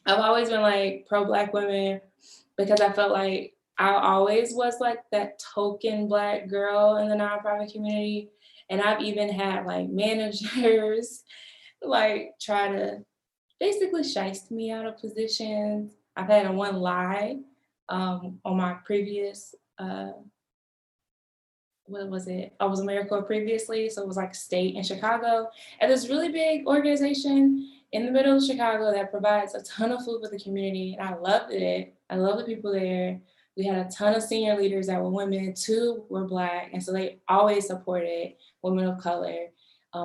I've always been like pro Black women because I felt like I always was like that token Black girl in the nonprofit community. And I've even had like managers like try to basically shiest me out of positions. I've had one lie on my previous, what was it? I was AmeriCorps previously, so it was like state in Chicago. And this really big organization in the middle of Chicago that provides a ton of food for the community. And I loved it. I love the people there. We had a ton of senior leaders that were women, 2 were Black. And so they always supported women of color,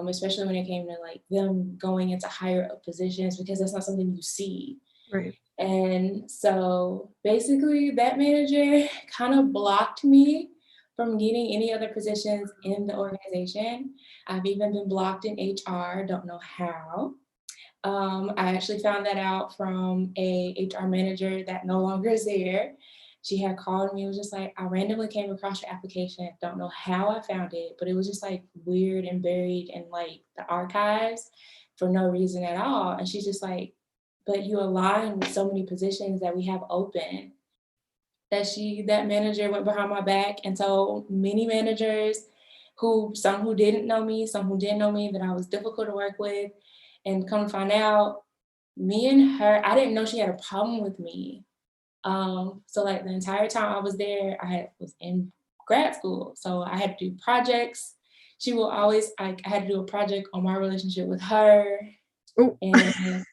especially when it came to like them going into higher up positions, because that's not something you see. Right. And so basically that manager kind of blocked me from getting any other positions in the organization. I've even been blocked in HR, don't know how. I actually found that out from a HR manager that no longer is there. She had called me, was just like, I randomly came across your application. Don't know how I found it, but it was just like weird and buried in like the archives for no reason at all. And she's just like, but you align with so many positions that we have open. That manager went behind my back and told many managers some who didn't know me, some who did know me, that I was difficult to work with. And come to find out, me and her, I didn't know she had a problem with me. So like the entire time I was there, was in grad school. So I had to do projects. She will always, I had to do a project on my relationship with her. Ooh. And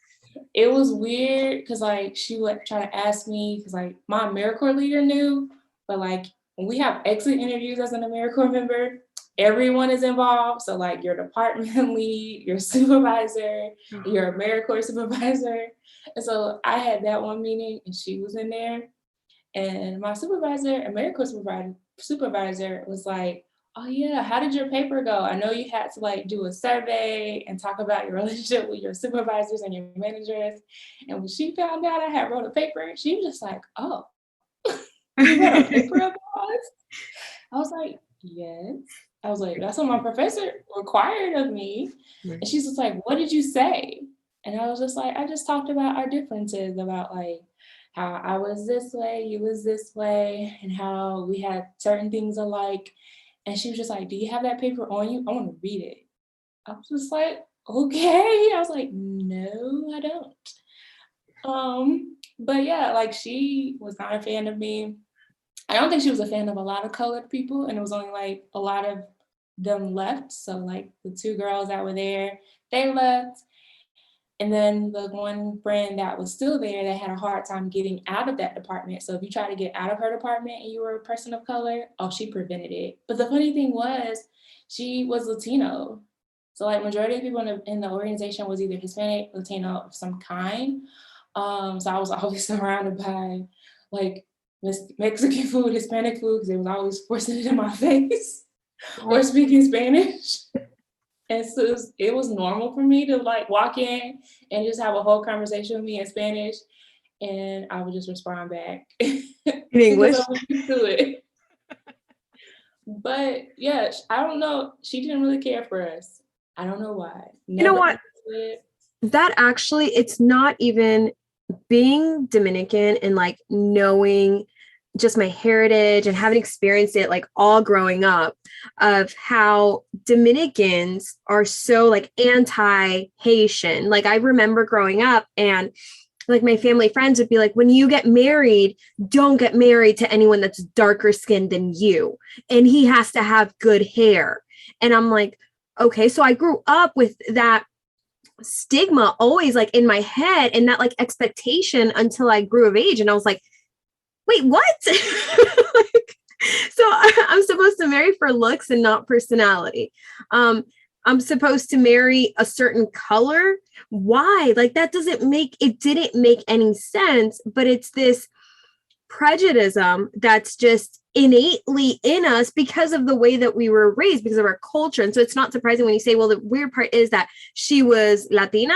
it was weird because like she would try to ask me, because like my AmeriCorps leader knew, but like when we have exit interviews as an AmeriCorps member, everyone is involved. So like your department lead, your supervisor, your AmeriCorps supervisor. And so I had that one meeting and she was in there. And my AmeriCorps supervisor was like, oh yeah, how did your paper go? I know you had to like do a survey and talk about your relationship with your supervisors and your managers. And when she found out I had wrote a paper, she was just like, oh, you wrote a paper about us? I was like, yes. I was like, that's what my professor required of me. And she's just like, what did you say? And I was just like, I just talked about our differences, about like how I was this way, you was this way, and how we had certain things alike. And she was just like, do you have that paper on you? I want to read it. I was just like, okay. I was like, no, I don't. But yeah, like she was not a fan of me. I don't think she was a fan of a lot of colored people, and it was only like a lot of them left. So like the 2 girls that were there, they left. And then the one friend that was still there, that had a hard time getting out of that department. So if you try to get out of her department and you were a person of color, she prevented it. But the funny thing was, she was Latino. So like majority of people in the organization was either Hispanic, Latino of some kind. So I was always surrounded by like Mexican food, Hispanic food, because they was always forcing it in my face or speaking Spanish. And so it was normal for me to like walk in and just have a whole conversation with me in Spanish, and I would just respond back In English. because I was used to it. But yeah, I don't know. She didn't really care for us. I don't know why. You know what? That actually, it's not even being Dominican and like knowing just my heritage and having experienced it like all growing up, of how Dominicans are so like anti-Haitian. Like I remember growing up and like my family friends would be like, when you get married, don't get married to anyone that's darker skinned than you. And he has to have good hair. And I'm like, okay. So I grew up with that stigma always like in my head and that like expectation until I grew of age. And I was like, wait, what? Like, so I'm supposed to marry for looks and not personality. I'm supposed to marry a certain color. Why? Like that didn't make any sense, but it's this prejudice that's just innately in us because of the way that we were raised, because of our culture. And so it's not surprising when you say, well, the weird part is that she was Latina.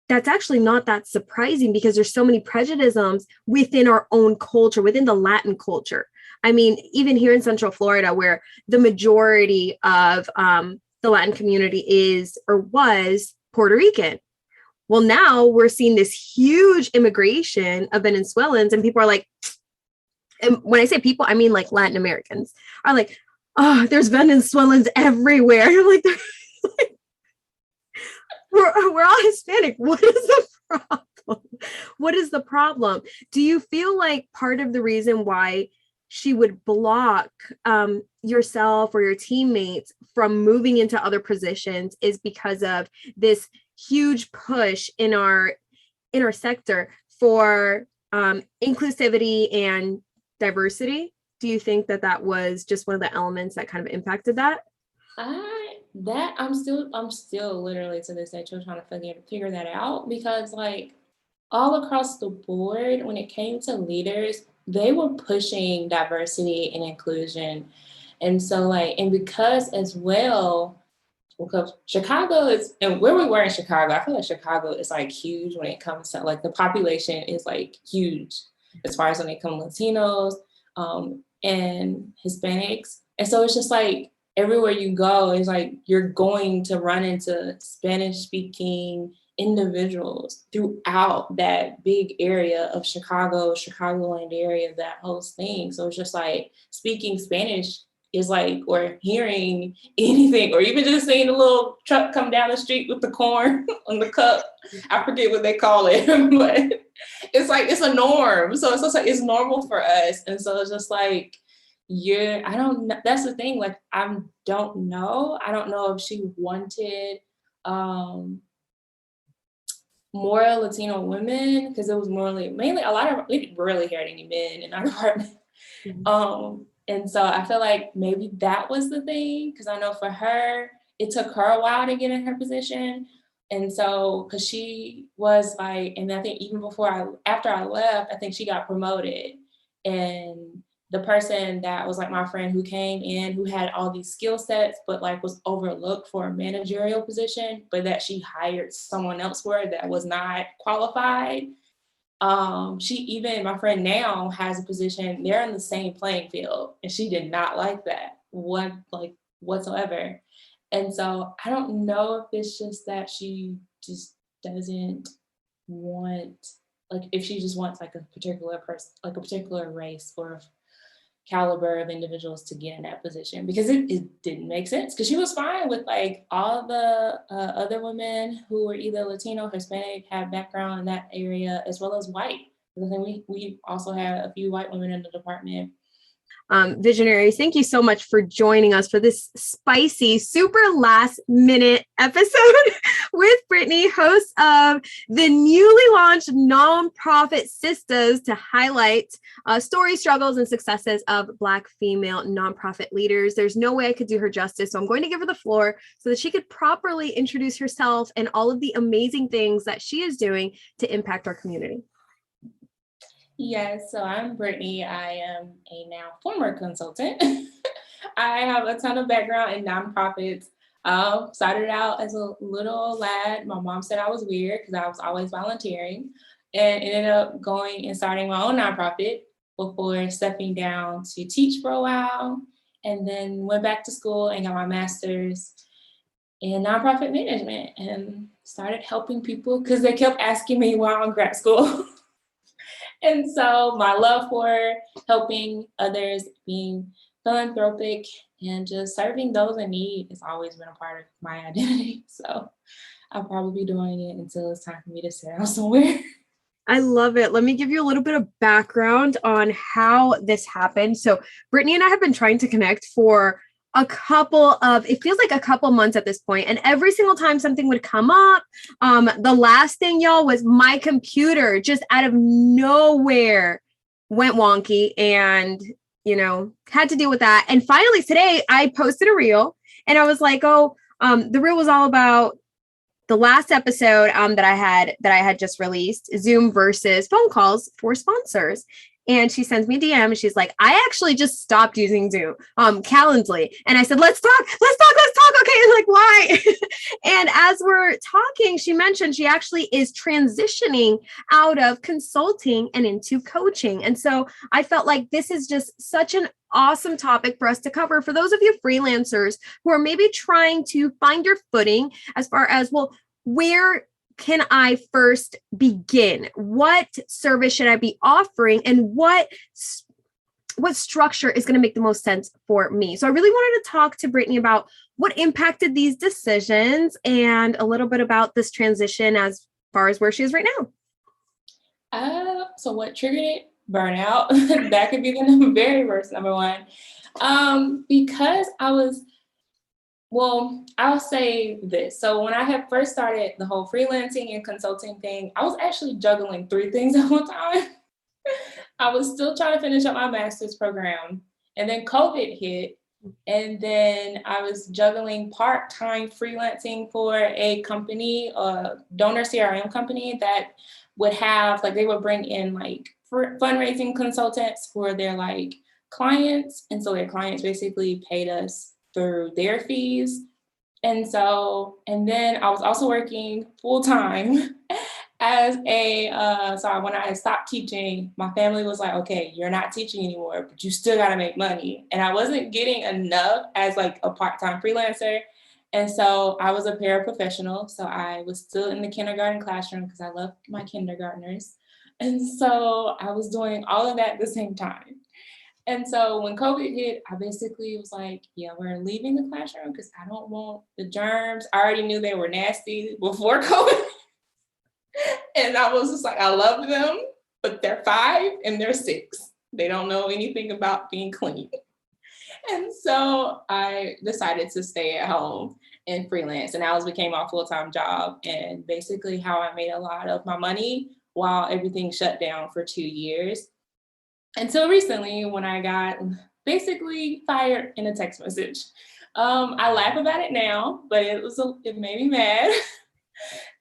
That's actually not that surprising because there's so many prejudices within our own culture, within the Latin culture. I mean, even here in Central Florida, where the majority of the Latin community is or was Puerto Rican, Well, now we're seeing this huge immigration of Venezuelans, and people are like, and when I say people, I mean like Latin Americans are like, oh, there's Venezuelans everywhere. And I'm like, we're all Hispanic. What is the problem? What is the problem? Do you feel like part of the reason why she would block yourself or your teammates from moving into other positions is because of this huge push in our sector for inclusivity and diversity? Do you think that was just one of the elements that kind of impacted that? I'm still literally to this day still trying to figure that out, because like all across the board, when it came to leaders, they were pushing diversity and inclusion. And so like, and because as well, because Chicago is, and where we were in Chicago, I feel like Chicago is like huge when it comes to like the population is like huge as far as when it comes to Latinos and Hispanics. And so it's just like everywhere you go, it's like you're going to run into Spanish speaking individuals throughout that big area of Chicagoland area, that whole thing. So it's just like speaking Spanish is like, or hearing anything, or even just seeing a little truck come down the street with the corn on the cup. I forget what they call it, but it's like, it's a norm. So it's just like, it's normal for us. And so it's just like, I don't know. That's the thing. Like, I don't know if she wanted more Latino women, because it was mainly a lot of, we rarely heard any men in our department. Mm-hmm. And so I feel like maybe that was the thing, because I know for her, it took her a while to get in her position. And so, because she was like, and I think even after I left, I think she got promoted. And the person that was like my friend who came in, who had all these skill sets, but like was overlooked for a managerial position, but that she hired someone else for that was not qualified. My friend now has a position, they're in the same playing field, and she did not like that whatsoever. And so I don't know if it's just that she just doesn't want, like if she just wants like a particular person, like a particular race or caliber of individuals to get in that position, because it didn't make sense, because she was fine with like all the other women who were either Latino, Hispanic, have background in that area, as well as white. Because then we also had a few white women in the department. Visionaries, thank you so much for joining us for this spicy, super last minute episode with Brittany, host of the newly launched Nonprofit Sistas, to highlight stories, struggles, and successes of Black female nonprofit leaders. There's no way I could do her justice, so I'm going to give her the floor so that she could properly introduce herself and all of the amazing things that she is doing to impact our community. Yes, so I'm Brittany. I am a now former consultant. I have a ton of background in nonprofits. Started out as a little lad. My mom said I was weird because I was always volunteering, and ended up going and starting my own nonprofit before stepping down to teach for a while, and then went back to school and got my master's in nonprofit management and started helping people because they kept asking me while in grad school. And so my love for helping others, being philanthropic, and just serving those in need has always been a part of my identity. So I'll probably be doing it until it's time for me to sit down somewhere. I love it. Let me give you a little bit of background on how this happened. So Brittany and I have been trying to connect for it feels like a couple months at this point. And every single time something would come up, the last thing, y'all, was my computer just out of nowhere went wonky, and, had to deal with that. And finally today I posted a reel, and I was like, the reel was all about the last episode that I had just released, Zoom versus phone calls for sponsors. And she sends me a DM and she's like, I actually just stopped using Zoom, Calendly. And I said, let's talk. Okay. And like, why? And as we're talking, she mentioned she actually is transitioning out of consulting and into coaching. And so I felt like this is just such an awesome topic for us to cover for those of you freelancers who are maybe trying to find your footing as far as, well, where can I first begin? What service should I be offering? And what structure is going to make the most sense for me? So I really wanted to talk to Brittany about what impacted these decisions and a little bit about this transition as far as where she is right now. So what triggered it? Burnout. That could be the very first number one. Because I'll say this. So when I had first started the whole freelancing and consulting thing, I was actually juggling 3 things at one time. I was still trying to finish up my master's program, and then COVID hit. And then I was juggling part-time freelancing for a company, a donor CRM company that would have, like, they would bring in like fundraising consultants for their like clients. And so their clients basically paid us through their fees. And then I was also working full-time as so when I stopped teaching, my family was like, okay, you're not teaching anymore, but you still got to make money. And I wasn't getting enough as like a part-time freelancer. And so I was a paraprofessional. So I was still in the kindergarten classroom because I love my kindergartners. And so I was doing all of that at the same time. And so when COVID hit, I basically was like, yeah, we're leaving the classroom because I don't want the germs. I already knew they were nasty before COVID. And I was just like, I love them, but they're 5 and they're 6. They don't know anything about being clean. And so I decided to stay at home and freelance. And that became my full-time job, and basically how I made a lot of my money while everything shut down for 2 years. Until recently, when I got basically fired in a text message. I laugh about it now, but it made me mad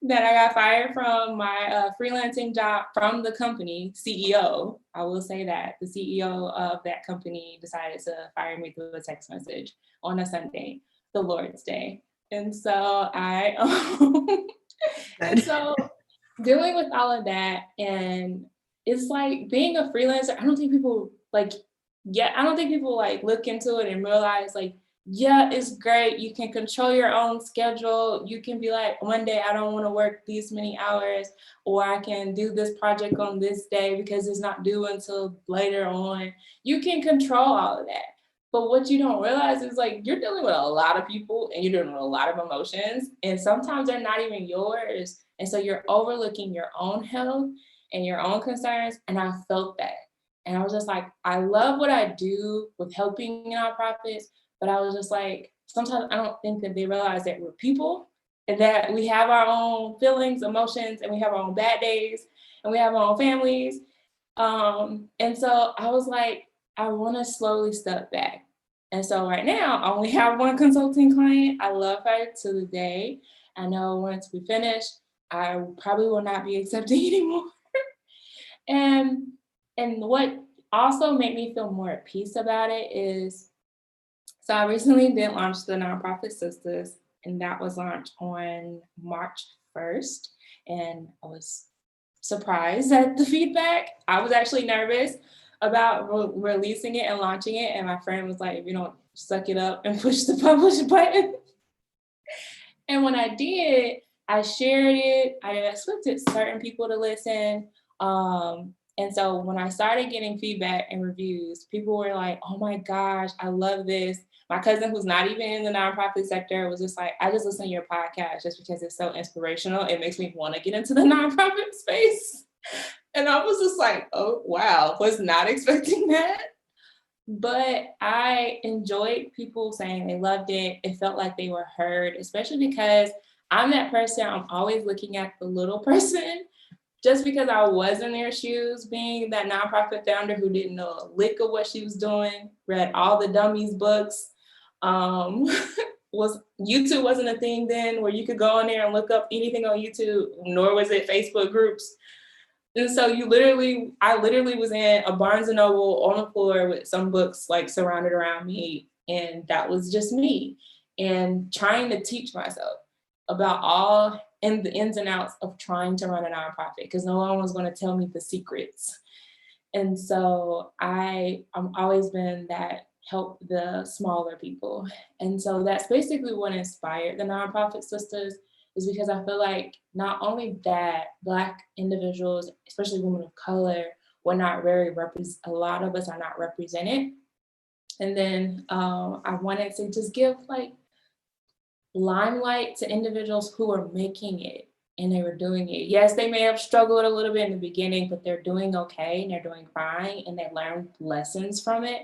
that I got fired from my freelancing job from the company CEO. I will say that the CEO of that company decided to fire me through a text message on a Sunday, the Lord's Day. And so and so dealing with all of that, and it's like being a freelancer, I don't think people like look into it and realize like, yeah, it's great. You can control your own schedule. You can be like, one day I don't want to work these many hours, or I can do this project on this day because it's not due until later on. You can control all of that. But what you don't realize is like you're dealing with a lot of people and you're dealing with a lot of emotions, and sometimes they're not even yours. And so you're overlooking your own health and your own concerns. And I felt that. And I was just like, I love what I do with helping nonprofits, but I was just like, sometimes I don't think that they realize that we're people and that we have our own feelings, emotions, and we have our own bad days, and we have our own families. And so I was like, I want to slowly step back. And so right now, I only have one consulting client. I love her to the day. I know once we finish, I probably will not be accepting anymore. And what also made me feel more at peace about it is, so I recently did launch the Nonprofit Sistas, and that was launched on March 1st. And I was surprised at the feedback. I was actually nervous about releasing it and launching it. And my friend was like, if you don't suck it up and push the publish button. And when I did, I shared it. I expected certain people to listen. And so when I started getting feedback and reviews, people were like, oh my gosh, I love this. My cousin, who's not even in the nonprofit sector, was just like, I just listen to your podcast just because it's so inspirational. It makes me want to get into the nonprofit space. And I was just like, oh, wow, was not expecting that. But I enjoyed people saying they loved it. It felt like they were heard, especially because I'm that person. I'm always looking at the little person. Just because I was in their shoes, being that nonprofit founder who didn't know a lick of what she was doing, read all the dummies books. YouTube wasn't a thing then where you could go on there and look up anything on YouTube, nor was it Facebook groups. And so I literally was in a Barnes and Noble on the floor with some books like surrounded around me. And that was just me, and trying to teach myself about all and the ins and outs of trying to run a nonprofit, because no one was going to tell me the secrets. And so I'm always been that help the smaller people. And so that's basically what inspired the Nonprofit Sistas, is because I feel like not only that Black individuals, especially women of color, were not a lot of us are not represented. And then I wanted to just give like limelight to individuals who are making it and they were doing it. Yes, they may have struggled a little bit in the beginning, but they're doing okay and they're doing fine and they learned lessons from it.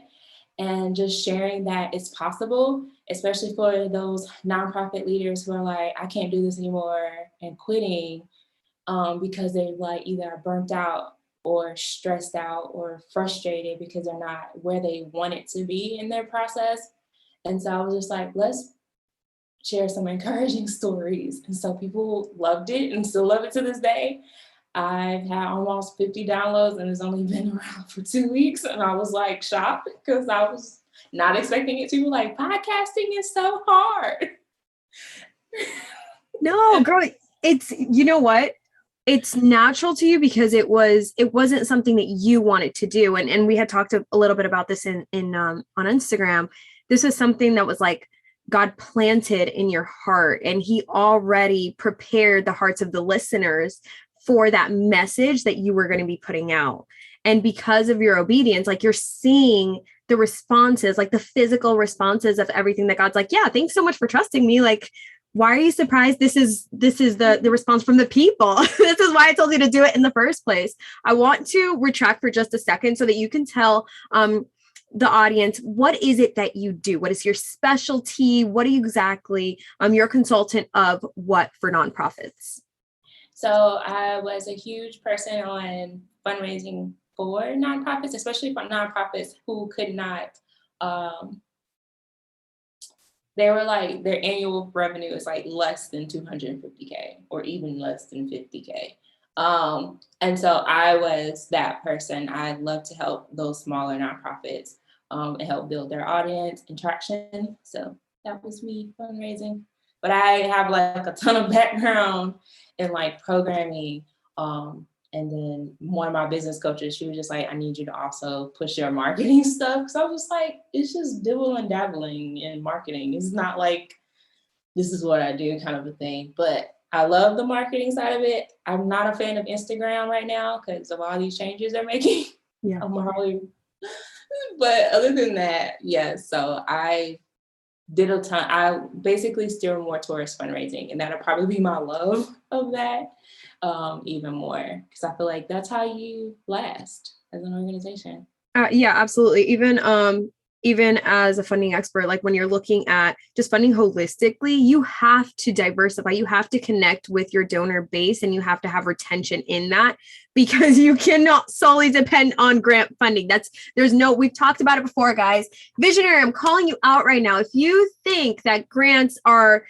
And just sharing that it's possible, especially for those nonprofit leaders who are like, I can't do this anymore and quitting because they like either are burnt out or stressed out or frustrated because they're not where they want it to be in their process. And so I was just like, let's share some encouraging stories. And so people loved it and still love it to this day. I've had almost 50 downloads and it's only been around for 2 weeks. And I was like shocked because I was not expecting it to be like, podcasting is so hard. No, girl, it's, you know what? It's natural to you because it wasn't something that you wanted to do. And we had talked a little bit about this in on Instagram. This was something that was like God planted in your heart, and he already prepared the hearts of the listeners for that message that you were going to be putting out. And because of your obedience, like you're seeing the responses, like the physical responses of everything that God's like, yeah, thanks so much for trusting me. Like, why are you surprised? This is the response from the people. This is why I told you to do it in the first place. I want to retract for just a second so that you can tell the audience, what is it that you do? What is your specialty? What are you exactly? You're a consultant of what for nonprofits? So I was a huge person on fundraising for nonprofits, especially for nonprofits who could not, they were like, their annual revenue is like less than 250K or even less than 50K. And so I was that person. I love to help those smaller nonprofits and help build their audience and traction. So that was me fundraising. But I have like a ton of background in like programming. And then one of my business coaches, she was just like, I need you to also push your marketing stuff. Cause I was just like, it's just dibble and dabbling in marketing. It's not like, this is what I do kind of a thing. But I love the marketing side of it. I'm not a fan of Instagram right now because of all these changes they're making. Yeah. But other than that, yes. So I did a ton. I basically steer more towards fundraising, and that'll probably be my love of that even more, because I feel like that's how you last as an organization. Yeah, absolutely. Even as a funding expert, like when you're looking at just funding holistically, you have to diversify, you have to connect with your donor base, and you have to have retention in that, because you cannot solely depend on grant funding. We've talked about it before, guys. Visionary, I'm calling you out right now. If you think that grants are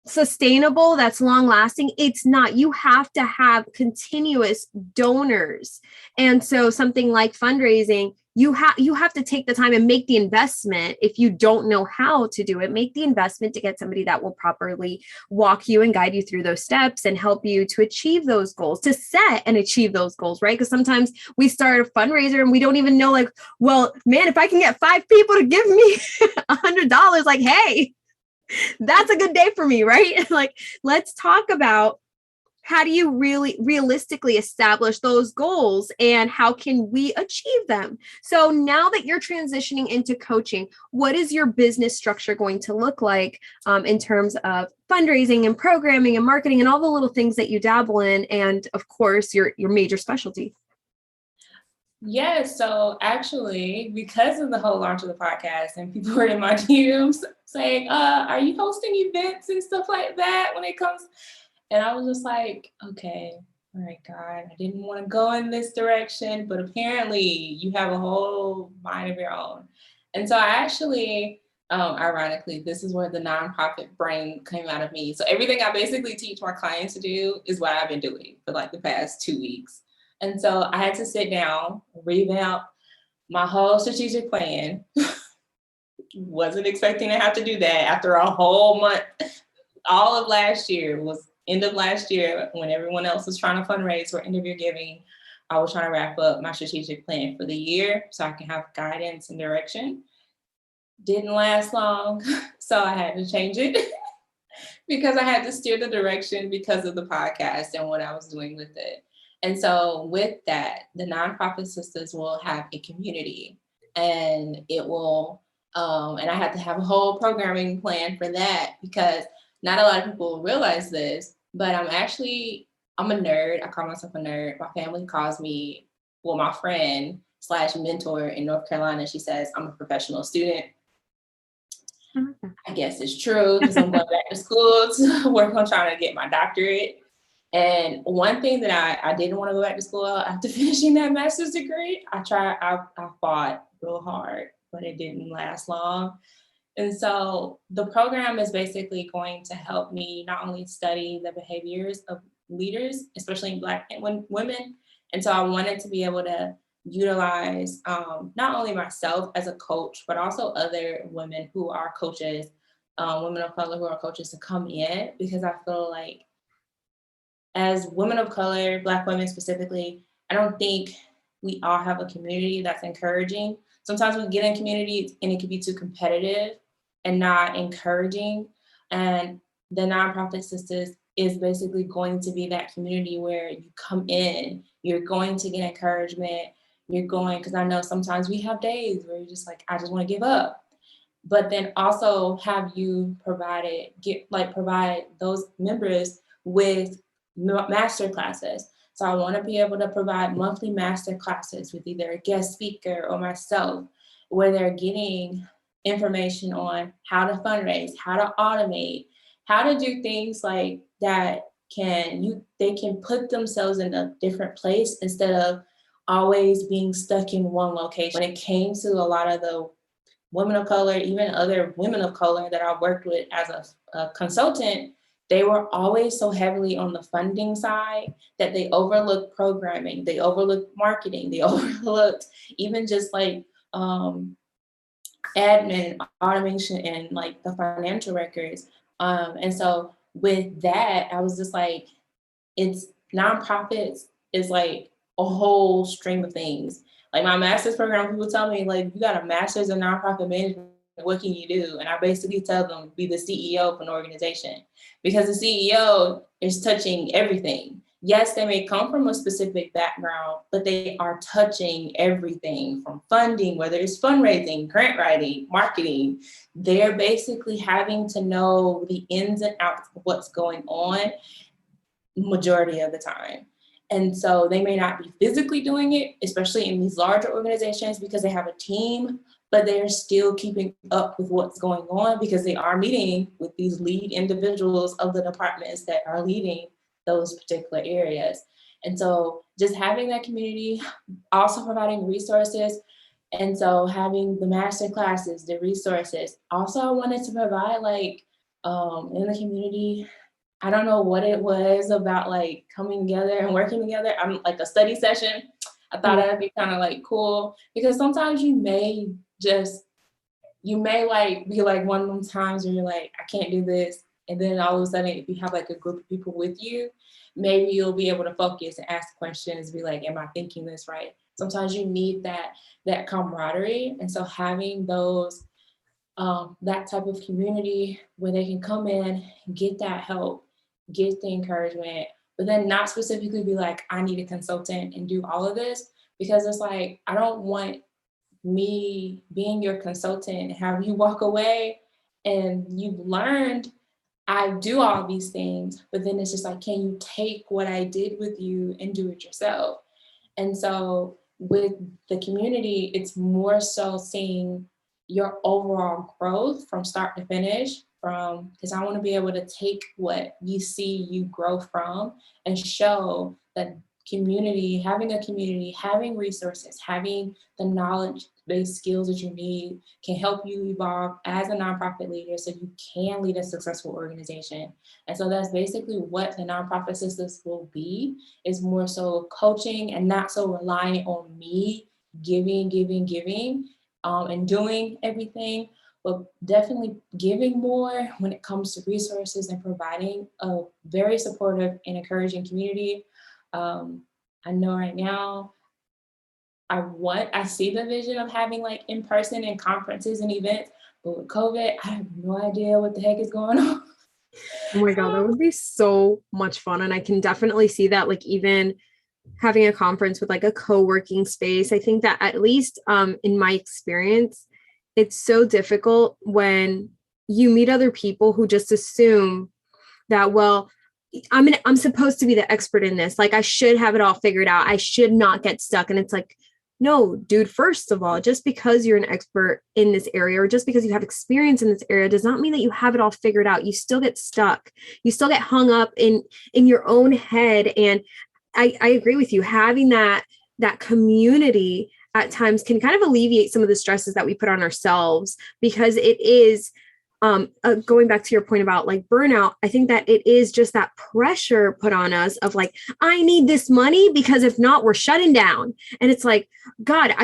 sustainable, that's long lasting, it's not. You have to have continuous donors. And so something like fundraising, you have to take the time and make the investment. If you don't know how to do it, make the investment to get somebody that will properly walk you and guide you through those steps and help you to achieve those goals, to set and achieve those goals, right? Because sometimes we start a fundraiser and we don't even know, like, well, man, if I can get 5 people to give me $100, like, hey, that's a good day for me, right? Like, let's talk about how do you really realistically establish those goals and how can we achieve them? So now that you're transitioning into coaching, what is your business structure going to look like in terms of fundraising and programming and marketing and all the little things that you dabble in, and of course your major specialty? Yes, so actually, because of the whole launch of the podcast and people were in my DMs saying, are you hosting events and stuff like that when it comes? And I was just like, okay, all right, God, I didn't want to go in this direction, but apparently you have a whole mind of your own. And so I actually, ironically, this is where the nonprofit brain came out of me. So everything I basically teach my clients to do is what I've been doing for like the past 2 weeks. And so I had to sit down, revamp my whole strategic plan. Wasn't expecting to have to do that after a whole month. All of last year was end of last year when everyone else was trying to fundraise for end of year giving. I was trying to wrap up my strategic plan for the year so I can have guidance and direction. Didn't last long, so I had to change it because I had to steer the direction because of the podcast and what I was doing with it. And so with that, the Nonprofit Sistas will have a community, and it will, and I had to have a whole programming plan for that, because not a lot of people realize this, but I'm a nerd. I call myself a nerd. My family calls me, well, my friend / mentor in North Carolina, she says I'm a professional student. I guess it's true, because I'm going back to school to work on trying to get my doctorate. And one thing that I didn't want to go back to school after finishing that master's degree, I fought real hard, but it didn't last long. And so the program is basically going to help me not only study the behaviors of leaders, especially Black women. And so I wanted to be able to utilize not only myself as a coach, but also other women who are coaches, women of color who are coaches, to come in, because I feel like as women of color, Black women specifically, I don't think we all have a community that's encouraging. Sometimes we get in communities and it can be too competitive and not encouraging. And the Nonprofit Sistas is basically going to be that community where you come in, you're going to get encouragement, because I know sometimes we have days where you're just like, I just want to give up. But then also have you provide those members with master classes. So I want to be able to provide monthly master classes with either a guest speaker or myself, where they're getting information on how to fundraise, how to automate, how to do things like that. They can put themselves in a different place instead of always being stuck in one location. When it came to a lot of the women of color, even other women of color that I worked with as a consultant, they were always so heavily on the funding side that they overlooked programming, they overlooked marketing, they overlooked even just like admin, automation, and like the financial records. And so with that, I was just like, it's nonprofits is like a whole stream of things. Like my master's program, people tell me, like, you got a master's in nonprofit management, what can you do? And I basically tell them, be the CEO of an organization, because the CEO is touching everything. Yes, they may come from a specific background, but they are touching everything from funding, whether it's fundraising, grant writing, marketing. They're basically having to know the ins and outs of what's going on majority of the time. And so they may not be physically doing it, especially in these larger organizations, because they have a team, but they're still keeping up with what's going on because they are meeting with these lead individuals of the departments that are leading those particular areas. And so just having that community, also providing resources. And so having the master classes, the resources. Also, I wanted to provide in the community, I don't know what it was about like coming together and working together. I'm like a study session. I thought that'd be kind of like cool, because sometimes you may like be like one of them times where you're like, I can't do this. And then all of a sudden, if you have like a group of people with you, maybe you'll be able to focus and ask questions, be like, am I thinking this right? Sometimes you need that camaraderie. And so having those, that type of community where they can come in, get that help, get the encouragement, but then not specifically be like, I need a consultant and do all of this, because it's like, I don't want me being your consultant and have you walk away and you've learned I do all these things, but then it's just like, can you take what I did with you and do it yourself? And so with the community, it's more so seeing your overall growth from start to finish, because I want to be able to take what you see you grow from and show that having a community, having resources, having the knowledge-based skills that you need can help you evolve as a nonprofit leader so you can lead a successful organization. And so that's basically what the Nonprofit Sistas will be, is more so coaching and not so relying on me giving, and doing everything, but definitely giving more when it comes to resources and providing a very supportive and encouraging community. I know right now, I see the vision of having like in-person and conferences and events, but with COVID, I have no idea what the heck is going on. Oh my God, that would be so much fun. And I can definitely see that, like, even having a conference with like a co-working space. I think that at least in my experience, it's so difficult when you meet other people who just assume that, well, I'm supposed to be the expert in this. Like I should have it all figured out. I should not get stuck. And it's like, no, dude, first of all, just because you're an expert in this area or just because you have experience in this area does not mean that you have it all figured out. You still get stuck. You still get hung up in your own head. And I agree with you. Having that community at times can kind of alleviate some of the stresses that we put on ourselves, because it is going back to your point about like burnout. I think that it is just that pressure put on us of like, I need this money because if not, we're shutting down. And it's like, God,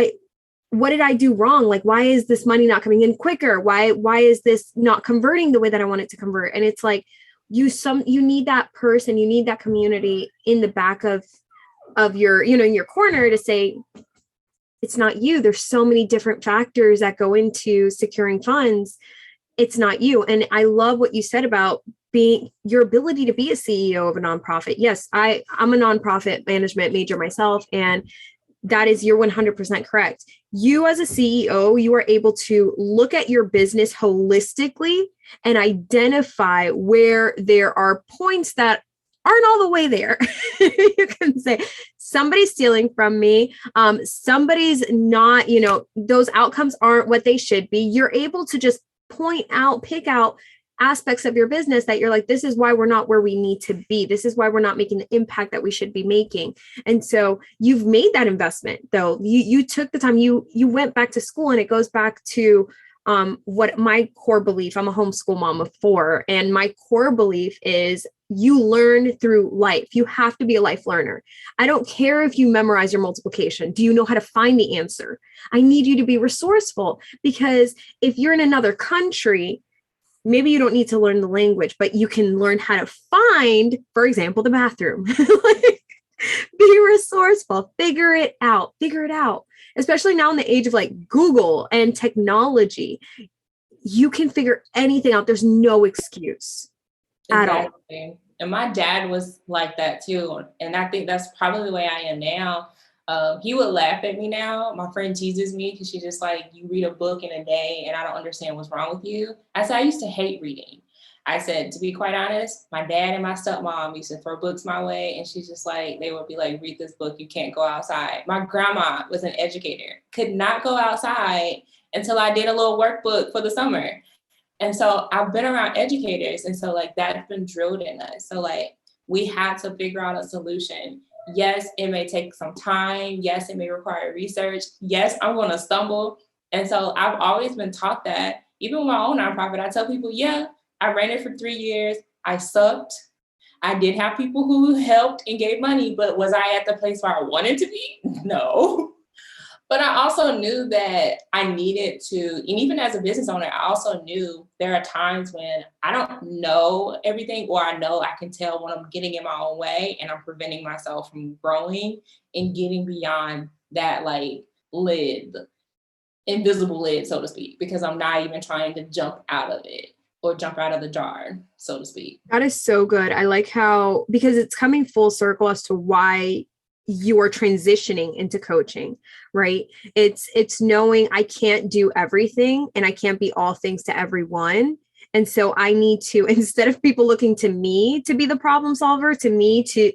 what did I do wrong? Like, why is this money not coming in quicker? Why is this not converting the way that I want it to convert? And it's like, you need that person, you need that community in the back of your, in your corner to say, it's not you. There's so many different factors that go into securing funds. It's not you. And I love what you said about being your ability to be a CEO of a nonprofit. Yes, I'm a nonprofit management major myself, and that is, you're 100% correct. You as a CEO, you are able to look at your business holistically and identify where there are points that aren't all the way there. You can say somebody's stealing from me. Somebody's not, those outcomes aren't what they should be. You're able to just pick out aspects of your business that you're like, this is why we're not where we need to be. This is why we're not making the impact that we should be making. And so you've made that investment though. You took the time, you went back to school, and it goes back to what my core belief, I'm a homeschool mom of 4. And my core belief is you learn through life. You have to be a life learner. I don't care if you memorize your multiplication. Do you know how to find the answer? I need you to be resourceful, because if you're in another country, maybe you don't need to learn the language, but you can learn how to find, for example, the bathroom. Like, be resourceful, figure it out, especially now in the age of like Google and technology. You can figure anything out. There's no excuse at all. Exactly. And my dad was like that too. And I think that's probably the way I am now. He would laugh at me now. My friend teases me because she's just like, you read a book in a day and I don't understand what's wrong with you. I said, I used to hate reading. I said, to be quite honest, my dad and my stepmom used to throw books my way. And she's just like, they would be like, read this book. You can't go outside. My grandma was an educator, could not go outside until I did a little workbook for the summer. And so I've been around educators. And so like that's been drilled in us. So like we had to figure out a solution. Yes, it may take some time. Yes, it may require research. Yes, I'm going to stumble. And so I've always been taught that. Even with my own nonprofit, I tell people, yeah, I ran it for 3 years. I sucked. I did have people who helped and gave money, but was I at the place where I wanted to be? No. But I also knew that I needed to, and even as a business owner, I also knew there are times when I don't know everything, or I know I can tell when I'm getting in my own way and I'm preventing myself from growing and getting beyond that like lid, invisible lid, so to speak, because I'm not even trying to jump out of it or jump out of the jar, so to speak. That is so good. I like how, because it's coming full circle as to why you are transitioning into coaching, right? It's knowing I can't do everything and I can't be all things to everyone. And so I need to, instead of people looking to me to be the problem solver, to me to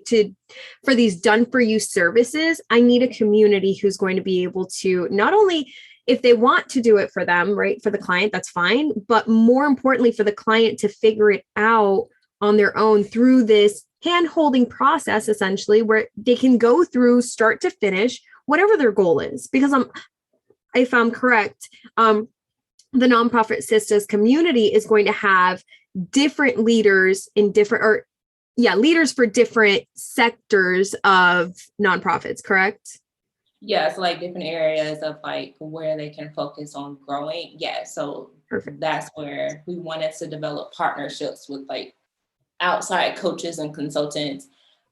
for these done for you services, I need a community who's going to be able to not only, if they want to do it for them, right, for the client, that's fine, but more importantly for the client to figure it out on their own through this hand-holding process, essentially, where they can go through start to finish whatever their goal is. Because if I'm correct, the Nonprofit Sistas community is going to have different leaders in different, leaders for different sectors of nonprofits, correct? Yeah, so like different areas of like where they can focus on growing. Yeah, so perfect. That's where we wanted to develop partnerships with like outside coaches and consultants,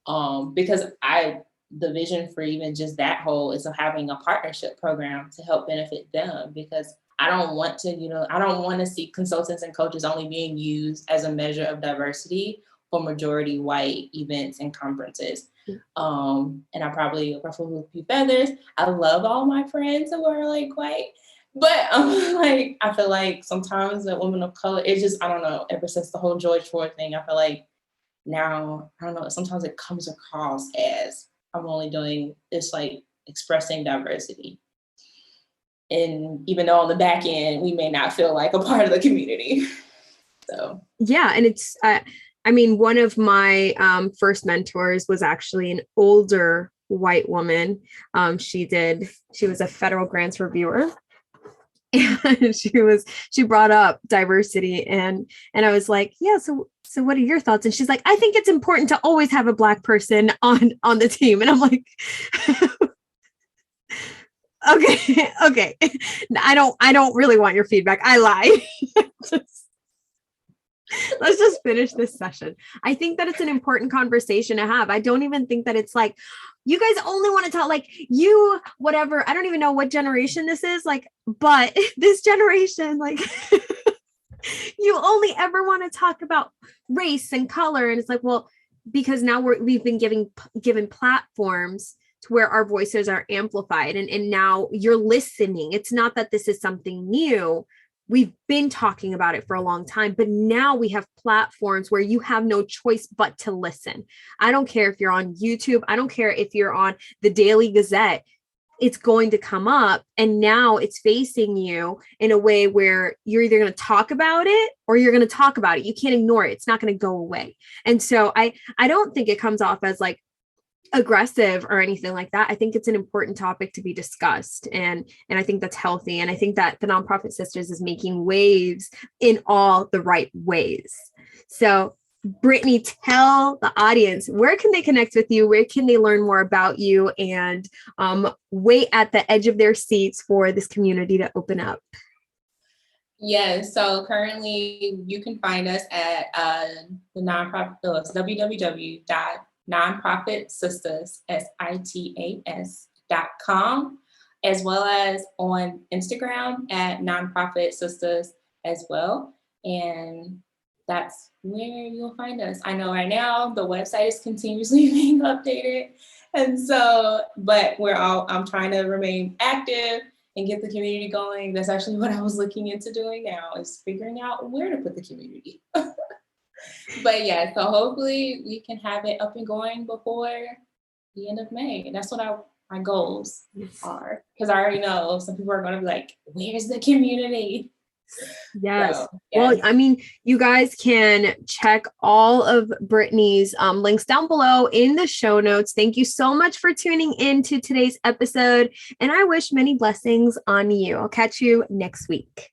because the vision for even just that whole is having a partnership program to help benefit them, because I don't want to see consultants and coaches only being used as a measure of diversity for majority white events and conferences. And I probably ruffle a few feathers. I love all my friends who are like white, but like, I feel like sometimes a woman of color, it's just, I don't know, ever since the whole George Floyd thing, I feel like now, I don't know, sometimes it comes across as I'm only doing this, like expressing diversity. And even though on the back end, we may not feel like a part of the community. So. Yeah. And it's, I mean, one of my first mentors was actually an older white woman. She was a federal grants reviewer. And she brought up diversity and I was like, yeah, so what are your thoughts? And she's like, I think it's important to always have a Black person on the team. And I'm like, okay. I don't really want your feedback. I lie. Let's just finish this session. I think that it's an important conversation to have. I don't even think that it's like, you guys only want to talk like you, whatever. I don't even know what generation this is like, but this generation, like you only ever want to talk about race and color. And it's like, well, because now we've been given platforms to where our voices are amplified and now you're listening. It's not that this is something new. We've been talking about it for a long time, but now we have platforms where you have no choice but to listen. I don't care if you're on YouTube. I don't care if you're on the Daily Gazette. It's going to come up. And now it's facing you in a way where you're either going to talk about it or you're going to talk about it. You can't ignore it. It's not going to go away. And so I don't think it comes off as like aggressive or anything like that. I think it's an important topic to be discussed. And I think that's healthy. And I think that the Nonprofit Sisters is making waves in all the right ways. So Brittany, tell the audience, where can they connect with you? Where can they learn more about you and wait at the edge of their seats for this community to open up? Yes, so currently you can find us at the nonprofit, www.Nonprofit Sistas, SITAS.com, as well as on Instagram at Nonprofit Sistas as well. And that's where you'll find us. I know right now the website is continuously being updated. And so, but I'm trying to remain active and get the community going. That's actually what I was looking into doing now, is figuring out where to put the community. But yeah, so hopefully we can have it up and going before the end of May. And that's what my goals are. Because I already know some people are going to be like, where's the community? Yes. So, yes. Well, I mean, you guys can check all of Brittany's links down below in the show notes. Thank you so much for tuning in to today's episode. And I wish many blessings on you. I'll catch you next week.